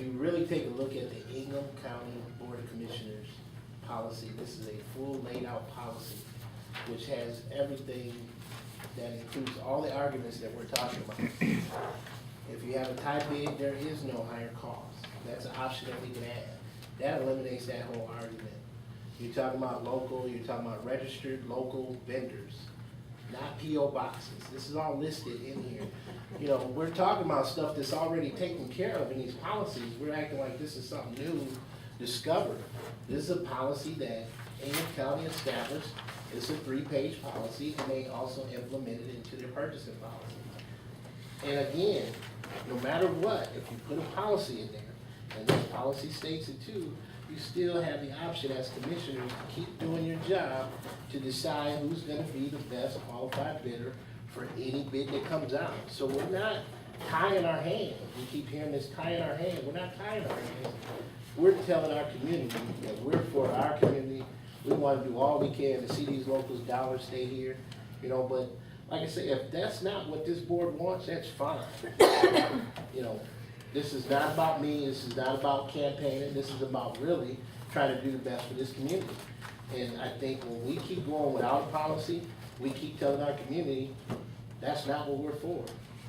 you really take a look at the Ingham County Board of Commissioners policy, this is a full laid out policy, which has everything that includes all the arguments that we're talking about. If you have a tie bid, there is no higher cost. That's an option that we can add. That eliminates that whole argument. You're talking about local, you're talking about registered local vendors, not P.O. boxes. This is all listed in here. You know, we're talking about stuff that's already taken care of in these policies. We're acting like this is something new, discovered. This is a policy that Ingham County established. It's a 3-page policy, and they also implemented it into their purchasing policy. And again, no matter what, if you put a policy in there, and this policy states it too, you still have the option as commissioners to keep doing your job to decide who's gonna be the best qualified bidder for any bid that comes out. So we're not tying our hands. We keep hearing this tying our hands. We're not tying our hands. We're telling our community that we're for our community. We wanna do all we can to see these locals' dollars stay here, you know, but like I say, if that's not what this board wants, that's fine. You know, this is not about me, this is not about campaigning, this is about really trying to do the best for this community. And I think when we keep going without a policy, we keep telling our community, that's not what we're for.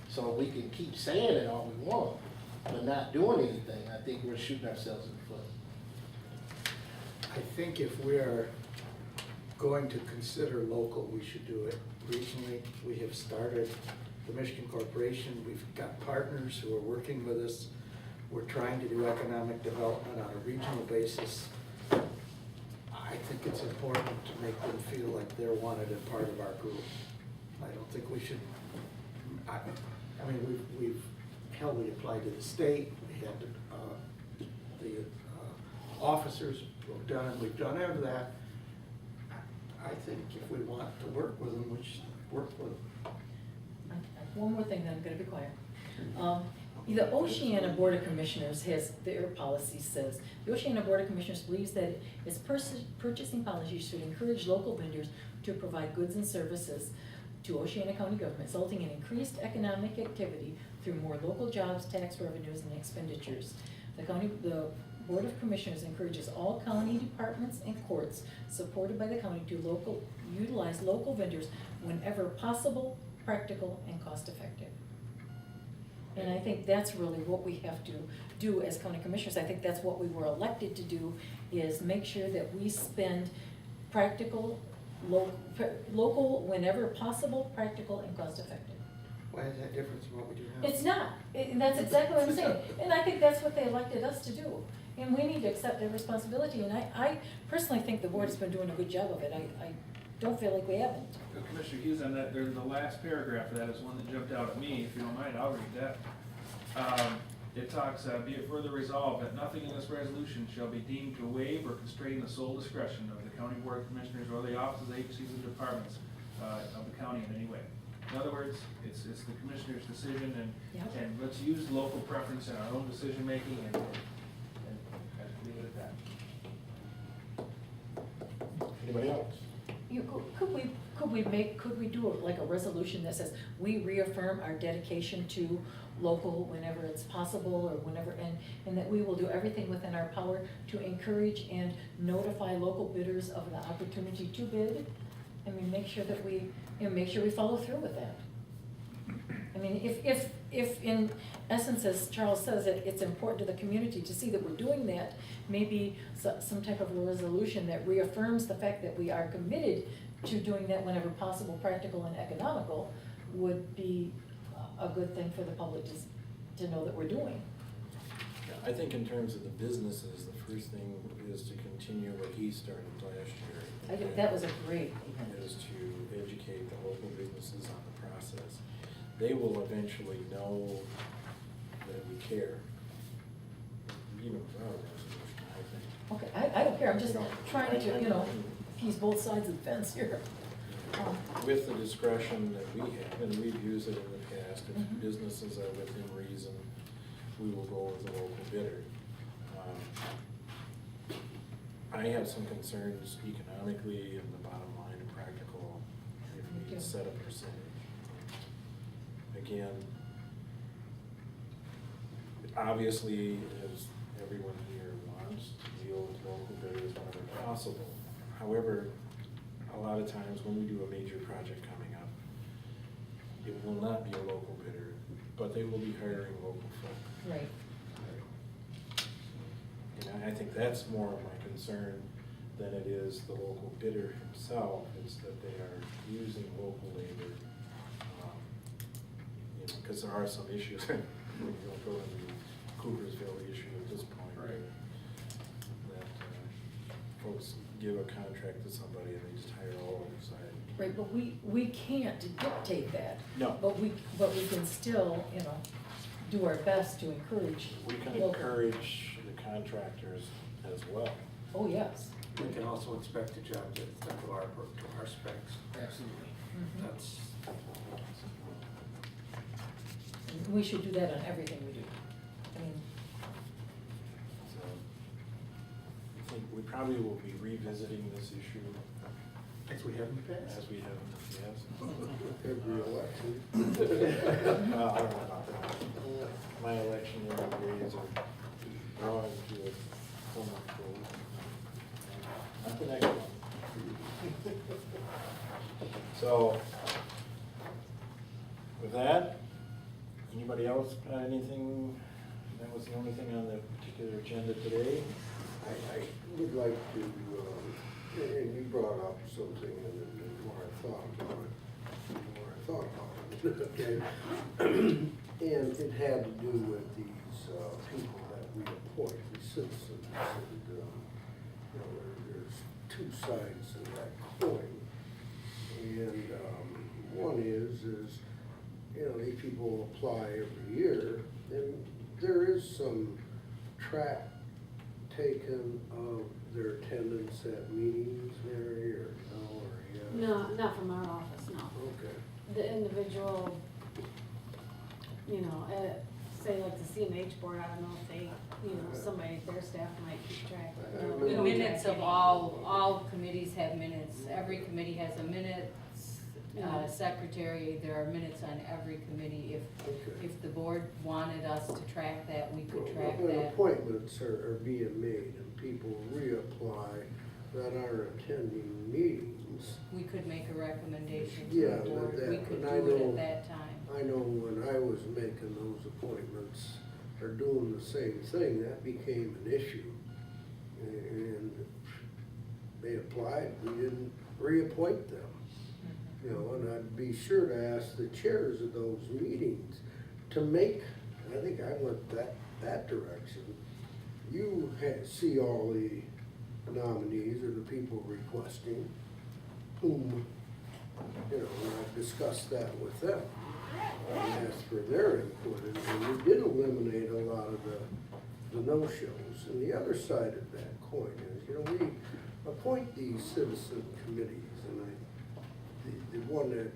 So we can keep saying it all we want, but not doing anything, I think we're shooting ourselves in the foot. I think if we are going to consider local, we should do it regionally. We have started the Michigan Corporation. We've got partners who are working with us. We're trying to do economic development on a regional basis. I think it's important to make them feel like they're wanted and part of our group. I don't think we should, I mean, we've we applied to the state. We had the officers who've done it. We've done every that. I think if we want to work with them, we should work with them. One more thing, then I'm gonna be quiet. The Oceana Board of Commissioners has, their policy says, the Oceana Board of Commissioners believes that its purchasing policy should encourage local vendors to provide goods and services to Oceana County government, resulting in increased economic activity through more local jobs, tax revenues, and expenditures. The Board of Commissioners encourages all county departments and courts supported by the county to utilize local vendors whenever possible, practical, and cost-effective. And I think that's really what we have to do as county commissioners. I think that's what we were elected to do, is make sure that we spend practical, local whenever possible, practical, and cost-effective. Why is that different from what we do now? It's not, and that's exactly what I'm saying. And I think that's what they elected us to do. And we need to accept their responsibility. And I personally think the board has been doing a good job of it. I don't feel like we haven't. Commissioner Hughes, on that, the last paragraph of that is one that jumped out at me. If you don't mind, I'll read that. It talks, be it further resolved that nothing in this resolution shall be deemed to waive or constrain the sole discretion of the County Board of Commissioners or the offices, agencies, and departments of the county in any way. In other words, it's the commissioner's decision, and let's use local preference in our own decision making, and leave it at that. Anybody else? Could we do like a resolution that says we reaffirm our dedication to local whenever it's possible or whenever, and that we will do everything within our power to encourage and notify local bidders of the opportunity to bid? I mean, make sure that we, make sure we follow through with that. I mean, if in essence, as Charles says, it's important to the community to see that we're doing that, maybe some type of a resolution that reaffirms the fact that we are committed to doing that whenever possible, practical, and economical would be a good thing for the public to know that we're doing. Yeah, I think in terms of the businesses, the first thing is to continue what he started last year. I think that was a great event. Is to educate the local businesses on the process. They will eventually know that we care, even without a resolution, I think. Okay, I don't care, I'm just trying to, appease both sides of the fence here. With the discretion that we have, and we've used it in the past, if businesses are within reason, we will go with the local bidder. I have some concerns economically and the bottom line and practical if we set a percentage. Again, obviously, as everyone here wants, to deal with local bidders whenever possible. However, a lot of times when we do a major project coming up, it will not be a local bidder, but they will be hiring local folk. Right. And I think that's more of my concern than it is the local bidder himself, is that they are using local labor. You know, because there are some issues, when you don't go into the Coopersville issue at this point. Right. That folks give a contract to somebody and they just hire all on the side. Right, but we can't dictate that. No. But we can still, you know, do our best to encourage. We can local- encourage the contractors as well. Oh, yes. We can also inspect the job that's done to our specs. Absolutely. Mhm. That's, And we should do that on everything we do. I mean, So I think we probably will be revisiting this issue as we have in the past. as we have, yes. Every election. Well, I don't know about that. My election days are drawing to a somewhat close. Not the next one. So, with that, anybody else got anything? That was the only thing on the particular agenda today. I would like to, and you brought up something, and the more I thought about it, okay? And it had to do with these people that we appoint, the citizens, and, you know, there's two sides of that coin. And one is, you know, these people apply every year, and there is some track taken of their attendance at meetings, Mary, or no, or yes? No, not from our office, no. Okay. The individual, you know, say like the CMH board, I don't know if they, you know, somebody, their staff might keep track. No, we The don't Minutes track of any. all committees have minutes. Every committee has a minutes, Yeah. secretary, there are minutes on every committee. Okay. If the board wanted us to track that, we could track When that. appointments are being made and people reapply that aren't attending meetings, We could make a recommendation to Yeah, the board. that- We could and I do it know- at that time. I know when I was making those appointments, or doing the same thing, that became an issue. And they applied, we didn't reappoint them. You know, and I'd be sure to ask the chairs of those meetings to make, I think I went that direction. You see all the nominees or the people requesting, whom, you know, and I've discussed that with them. And asked for their input, and we did eliminate a lot of the no-shows. And the other side of that coin is, you know, we appoint these citizen committees, and the one that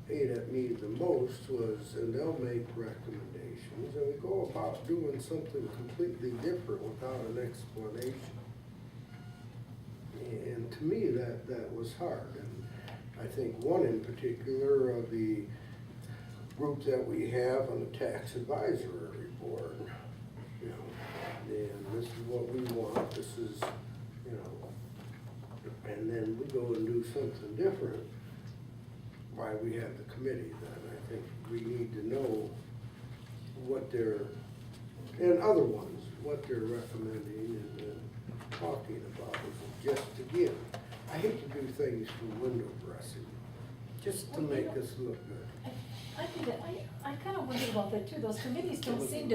ate at me the most was, and they'll make recommendations, and we go about doing something completely different without an explanation. And to me, that was hard, and I think one in particular of the group that we have on the tax advisory board, you know, and this is what we want, this is, you know, and then we go and do something different, why we have the committee then. I think we need to know what they're, and other ones, what they're recommending and talking about. Just again, I hate to do things for window dressing, just to make us look good. I think that, I kind of wonder about that too. Those committees don't seem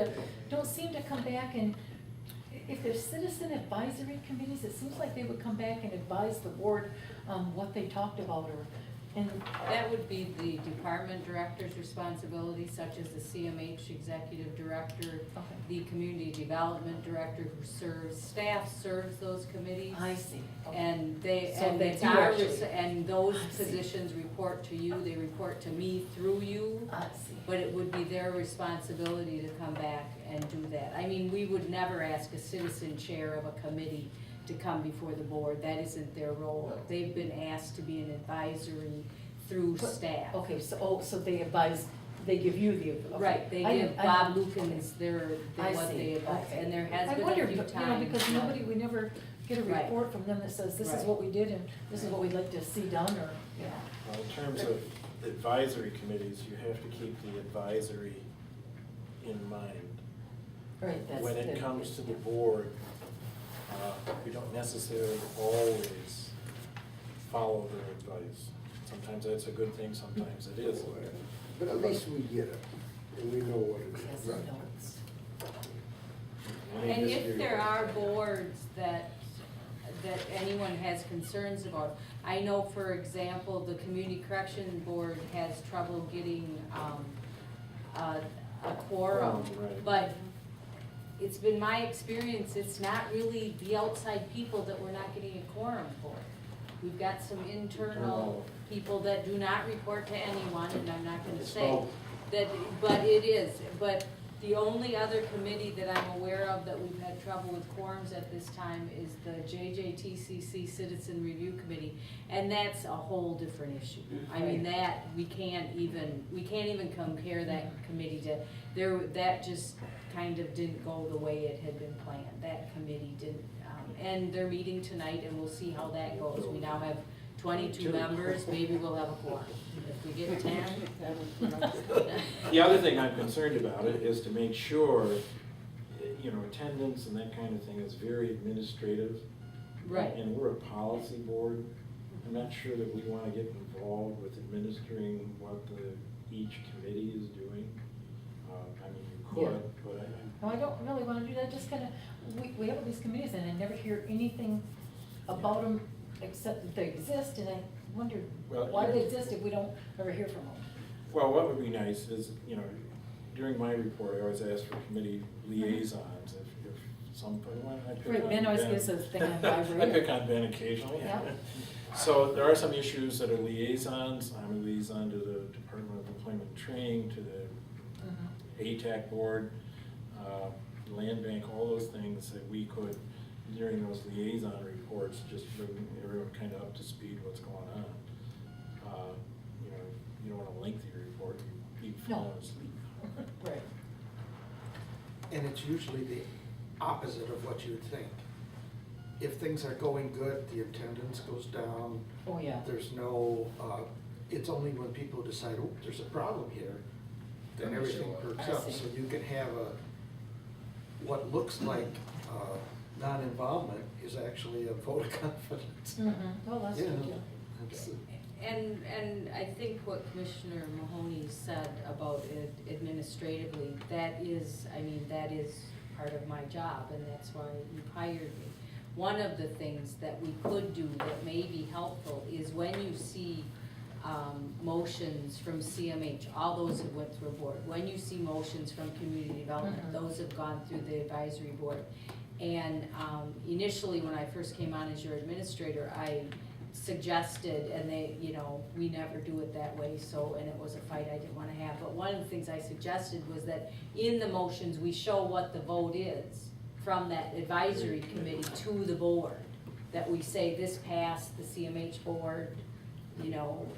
to come back and, if they're citizen advisory committees, it seems like they would come back and advise the board, what they talked about and. That would be the department director's responsibility, such as the CMH executive director, Okay. the community development director who staff serves those committees. I see. Okay. And they, So and they it's do our, actually- and those I see. positions report to you, they report to me through you. I see. But it would be their responsibility to come back and do that. I mean, we would never ask a citizen chair of a committee to come before the board, that isn't their role. No. They've been asked to be an advisory through But- staff. Okay, so they advise they give you the. okay. Right, they I give didn't- I Bob didn't- Lukens I what see, they advise, okay. and there has I been a wondered, few you know, times. because nobody, we never get a Right. report from them that says, this is Right. what we did and this is what we'd like to see done, or, you know. Well, in terms of advisory committees, you have to keep the advisory in mind. Right, that's. When it the- comes to the board, we don't necessarily always follow their advice. Sometimes that's a good thing, sometimes it isn't. But at least we get it, and we know what it Yes, is. and no's. I may And disagree if there with are that. boards that anyone has concerns about, I know, for example, the Community Correction Board has trouble getting, a quorum. Right. But it's been my experience, it's not really the outside people that we're not getting a quorum for. We've got some internal Internal. people that do not report to anyone, and I'm not gonna say Well- that, but it is, but the only other committee that I'm aware of that we've had trouble with quorums at this time is the JJTCC Citizen Review Committee, and that's a whole different issue. I mean, that, we can't even compare that committee to, that just kind of didn't go the way it had been planned. That committee didn't, and they're meeting tonight, and we'll see how that goes. We now have 22 members, maybe we'll have a quorum. If we get 10, The other thing I'm concerned about it is to make sure, attendance and that kind of thing is very administrative. right. And we're a policy board. I'm not sure that we want to get involved with administering what each committee is doing. I mean, you could, but No, I don't really wanna do that, just kinda, we have all these committees and I never hear anything about them except that they exist, and I wonder Well, why they exist if we don't ever hear from them. well, what would be nice is, during my report, I always ask for committee liaisons. If somebody, I pick Right, on Ben always Ben. gives us thing on library. I pick on Ben occasionally. Yeah. So there are some issues that are liaisons. I'm a liaison to the Department of Employment and Training, to the Mhm. ATAC board, land bank, all those things that we could, during those liaison reports, just bring everyone kind of up to speed what's going on. You don't want a lengthy report, you fall No. asleep. Right. And it's usually the opposite of what you would think. If things are going good, the attendance goes down. Oh, yeah. There's no, it's only when people decide, oh, there's a problem here, then Then they everything show up. perks I up. see. So you can have what looks like non-involvement is actually a vote of confidence. Mhm. Well, that's Yeah, good, too. it's- And I think what Commissioner Mahoney said about it administratively, that is part of my job, and that's why you hired me. One of the things that we could do that may be helpful is when you see motions from CMH, all those have went through a board. When you see motions from community development, Mhm. those have gone through the advisory board. And initially, when I first came on as your administrator, I suggested, and we never do it that way, and it was a fight I didn't wanna have. But one of the things I suggested was that in the motions, we show what the vote is from that advisory committee to the board. That we say this passed the CMH board,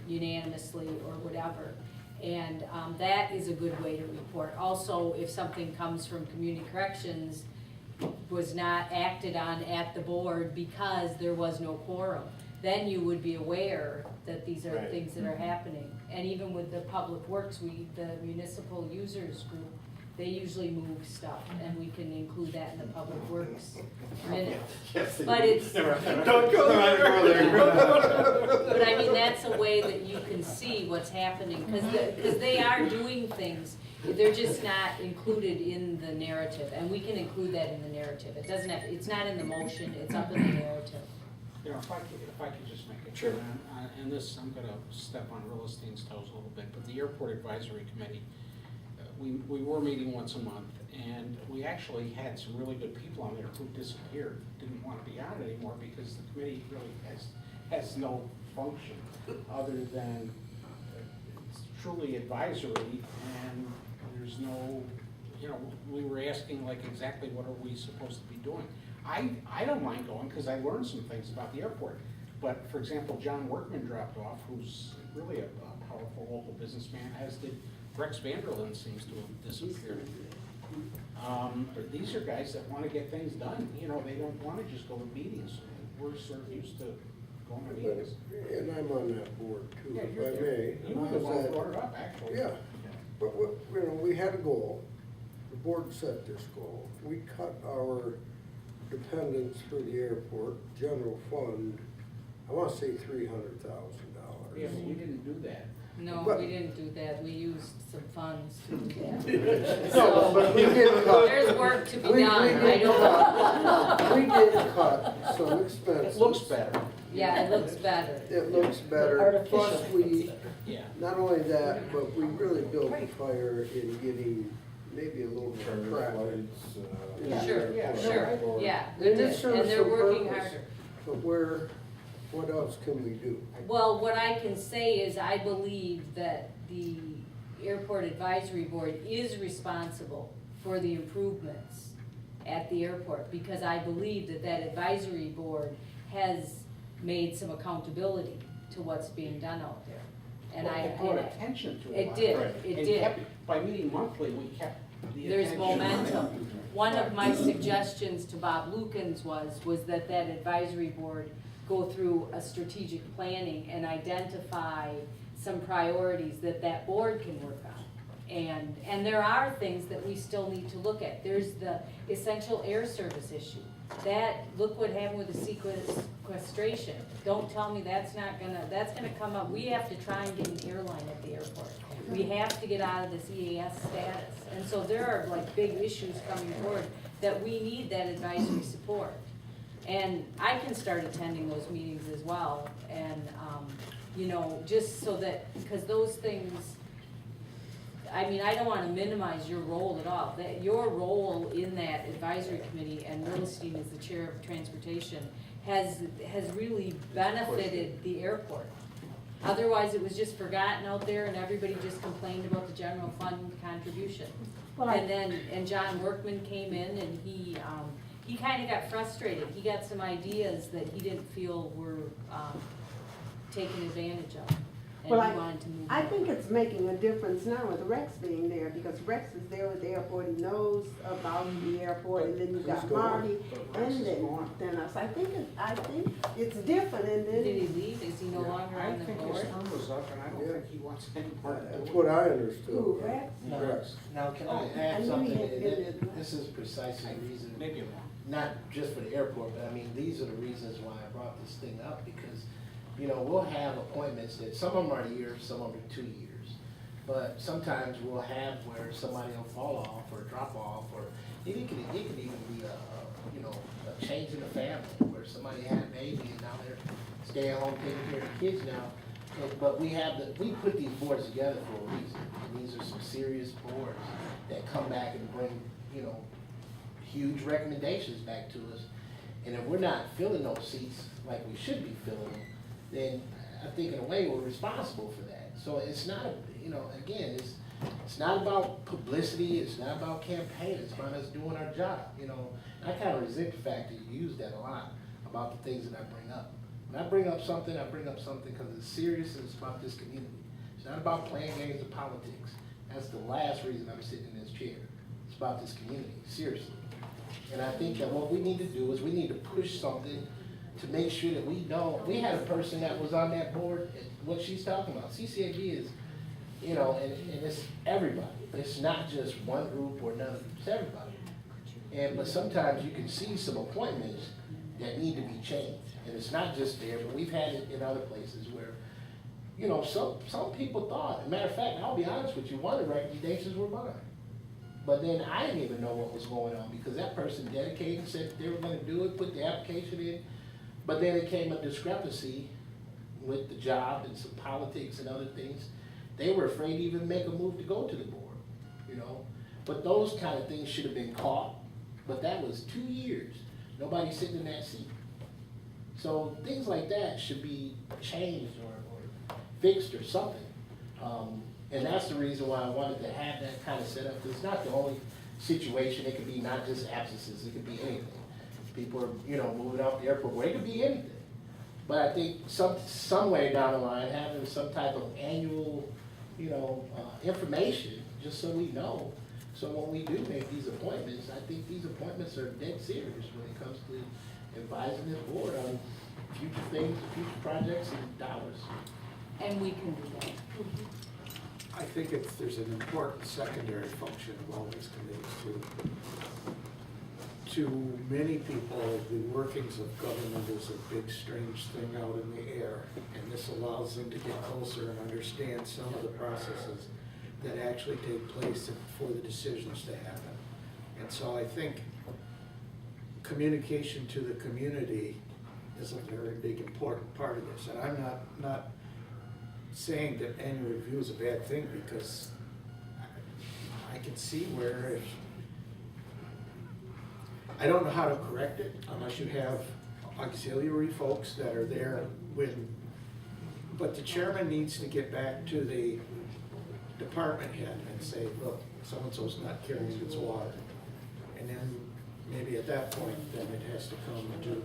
unanimously or whatever. And that is a good way to report. Also, if something comes from community corrections, was not acted on at the board because there was no quorum, then you would be aware that these are Right. things that are happening. And even with the public works, the municipal users group, they usually move stuff, and we can include that in the public works minutes. But it's, Don't go there. but I mean, that's a way that you can see what's happening, because they are doing things, they're just not included in the narrative, and we can include that in the narrative. It doesn't have, it's not in the motion, it's up in the narrative. If I could just make a Sure. comment and this, I'm gonna step on Realstein's toes a little bit, but the Airport Advisory Committee, we were meeting once a month, and we actually had some really good people on there who disappeared, didn't want to be on it anymore, because the committee really has no function other than it's truly advisory, and there's no, we were asking like exactly what are we supposed to be doing. I don't mind going, because I learned some things about the airport, but for example, John Workman dropped off, who's really a powerful local businessman, as did Rex Vanderlyn seems to have disappeared. These are guys that wanna get things done, you know, they don't wanna just go to meetings. We're sort of used to going to meetings. And I'm on that board too, Yeah, if you're I there. may. You were the one who brought it up, actually. Yeah, but, we had a goal, the board set this goal, we cut our dependents for the airport, general fund, I wanna say $300,000. Yeah, but we didn't do that. No, But- we didn't do that, we used some funds to do that. No, but we did cut. There's work to be We done, I did don't know. cut. We did cut some expenses. It looks better. Yeah, it looks better. It looks better, Artificial. plus we, Yeah. not only that, but we really built the fire in getting maybe a little more Charter traffic. flights, in the Sure, airport. sure, yeah, we And it did, serves and they're some working purpose. harder. But what else can we do? Well, what I can say is I believe that the Airport Advisory Board is responsible for the improvements at the airport, because I believe that that advisory board has made some accountability to what's being done out there. And Well, I, it brought attention to it. it did, Right. it And did. kept- By meeting monthly, we kept the There's attention. momentum. One of my suggestions to Bob Lukens was that that advisory board go through a strategic planning and identify some priorities that that board can work on. And there are things that we still need to look at. There's the essential air service issue. That, look what happened with the sequestration. Don't tell me that's gonna come up. We have to try and get an airline at the airport. We have to get out of this EAS status. And so there are like big issues coming forward that we need that advisory support. And I can start attending those meetings as well, and, you know, just so that, because those things, I mean, I don't wanna minimize your role at all, that your role in that advisory committee, and Wilstein is the chair of transportation, has really benefited the airport. Otherwise, it was just forgotten out there and everybody just complained about the general fund contribution. And John Workman came in and he kinda got frustrated, he got some ideas that he didn't feel were, taken advantage of, and Well, he wanted to move I on. think it's making a difference now with Rex being there, because Rex is there with the airport, he knows about the airport, and then you got He's gone. Marty, But Rex and is gone. then us. I think it's different, and Did he then, leave, is he no longer I on the think his board? term was up, and I don't Yeah. think he wants any part of That's it. what I who, understood. Rex? Rex. Now, can Oh, I I add knew something, he had and been there. this is precisely the reason, Maybe I'm wrong. not just for the airport, but I mean, these are the reasons why I brought this thing up, because, you know, we'll have appointments that, some of them are a year, some of them are 2 years. But sometimes we'll have where somebody will fall off or drop off, or it can even be you know, a change in the family, where somebody had a baby and now they're staying home taking care of the kids now. But we put these boards together for a reason, and these are some serious boards that come back and bring, you know, huge recommendations back to us. And if we're not filling those seats like we should be filling them, then I think in a way we're responsible for that. So it's not, you know, again, it's not about publicity, it's not about campaign, it's about us doing our job, you know. I kind of resent the fact that you use that a lot about the things that I bring up. When I bring up something because it's serious and it's about this community. It's not about playing games of politics. That's the last reason I'm sitting in this chair. It's about this community, seriously. And I think that what we need to do is we need to push something to make sure that we know. We had a person that was on that board, and what she's talking about. CCAB is, you know, and it's everybody. It's not just one group or another, it's everybody. But sometimes you can see some appointments that need to be changed. And it's not just there, but we've had it in other places where, you know, some people thought, as a matter of fact, I'll be honest with you, one of the recommendations were mine. But then I didn't even know what was going on, because that person dedicated, said they were gonna do it, put the application in. But then it came a discrepancy with the job and some politics and other things. They were afraid to even make a move to go to the board, you know? But those kind of things should have been caught, but that was 2 years. Nobody sitting in that seat. So things like that should be changed or fixed or something. And that's the reason why I wanted to have that kind of setup. It's not the only situation. It could be not just absences, it could be anything. People are, you know, moving off the airport, where it could be anything. But I think somewhere down the line, having some type of annual, information, just so we know. So when we do make these appointments, I think these appointments are dead serious when it comes to advising this board on future things, future projects and dollars. And we can do that. I think there's an important secondary function of all these committees too. To many people, the workings of government is a big strange thing out in the air, and this allows them to get closer and understand some of the processes that actually take place for the decisions to happen. And so I think communication to the community is a very big, important part of this. And I'm not saying that annual review is a bad thing, because I can see where if, I don't know how to correct it unless you have auxiliary folks that are there when, but the chairman needs to get back to the department head and say, look, so-and-so's not carrying its water. And then maybe at that point, then it has to come to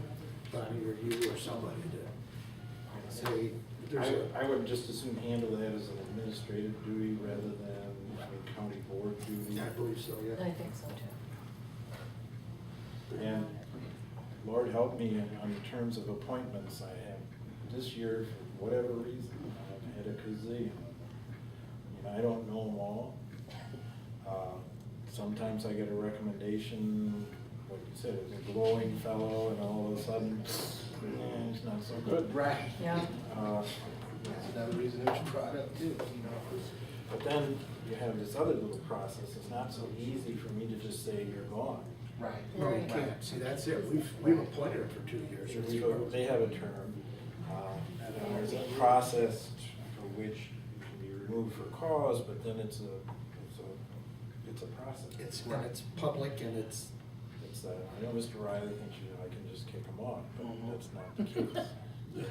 Bonnie or you or somebody to say, there's a. I would just as soon handle that as an administrative duty rather than, county board duty. I believe so, yeah. I think so too. And Lord help me in terms of appointments, I have, this year, for whatever reason, I've had a gazillion. I don't know them all. Sometimes I get a recommendation, like you said, it was a glowing fellow, and all of a sudden, it's not so good. Right. Yeah. That's another reason it was brought up too, But then you have this other little process, it's not so easy for me to just say, you're gone. Right. No, you can't. See, that's it. We've appointed her for 2 years. or 3 years. They have a term, and there's a process for which you can be removed for cause, but then it's a process. It's public and it's. I know Mr. Riley thinks I can just kick him off, but that's not the case.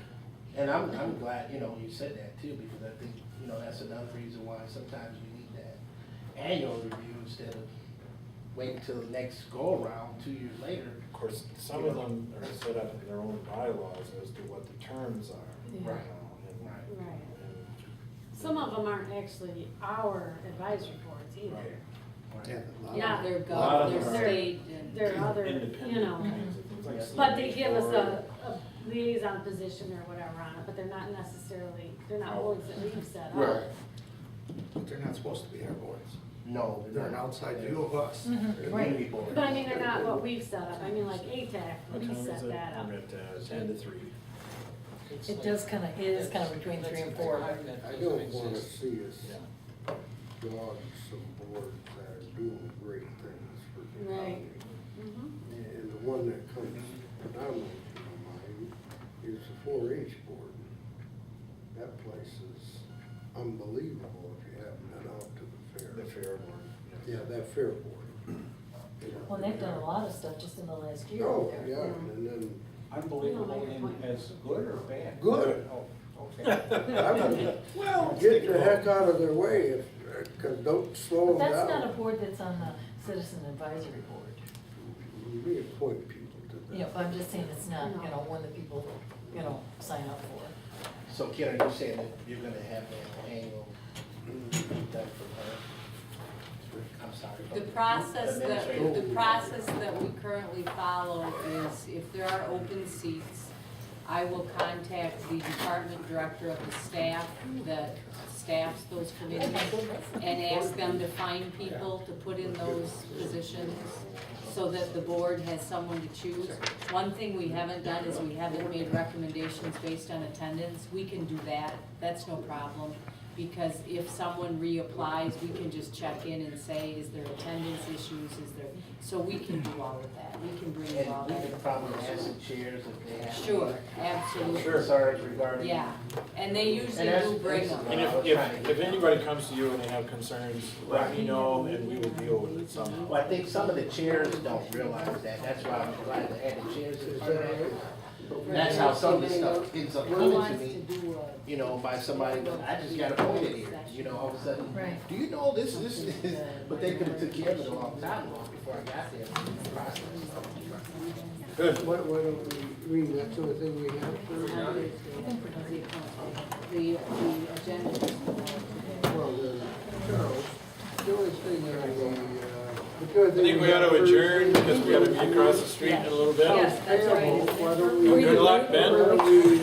And I'm glad, you said that too, because I think, that's another reason why sometimes we need that annual review instead of waiting till the next go around 2 years later. Of course, some of them are set up in their own bylaws as to what the terms are. Yeah. Right. And- Right. Right. and- Some of them aren't actually our advisory boards either. Right. Yeah, a lot Yeah, of- they're A lot of they're them are state and. They're other, Independent kinds of things, like but they CMA give us board. a liaison position or whatever on it, but they're not necessarily, they're not Oh. boards that we've set up. Right. But they're not supposed to be our boards. No, They're an outside view of us. They're Right. community boards. But I mean, they're not what we've set up, I mean, like ATAC, What we time is set it? that up. I'm at 10 to 3. It does kind of, it is kind of between 3 and 4. I don't wanna see us Yeah. dog some boards that are doing great things for the Right. county. Mhm. And the one that comes predominantly to my mind is the 4-H board. That place is unbelievable if you haven't been out to the fair. The fair board. Yeah, that fair board. Well, they've done a lot of stuff just in the last year Oh, over there. yeah, and then, Unbelievable in as good or bad? Good. Oh, okay. I would get the heck out of their way if, cause don't slow But them that's not a down. board that's on the Citizen Advisory Board. We appoint people to that. I'm just saying it's not, one that people, sign up for. So Ken, are you saying that you're gonna have an annual done for her? I'm sorry. The process Administrative. the process that we currently follow is if there are open seats, I will contact the department director of the staff that staffs those committees and ask them to find people to put in those positions so that the board has someone to choose. One thing we haven't done is we haven't made recommendations based on attendance. We can do that, that's no problem. Because if someone reapplies, we can just check in and say, is there attendance issues, so we can do all of that. We can bring you all And we that. could probably ask the chairs if they have. Sure, absolutely. Concerns regarding. Yeah, and they usually And do bring them. And if anybody comes to you and they have concerns, let me know and we will deal with it somehow. Well, I think some of the chairs don't realize that, that's why I'm glad to add the chairs in part of that. That's how some of this stuff ends up Who coming to wants to me, do by somebody that I just got appointed here, all of a sudden. Right. Do you know this, but they could have took care of it a long time ago before I got there, the process. Good. Why don't we, that's the only thing we have for, The agenda. well, Charles, the only thing I think we ought to adjourn because we gotta be across the street in a little bit. Yes, that's right. Why don't we? Were you Good luck, Ben. Why don't we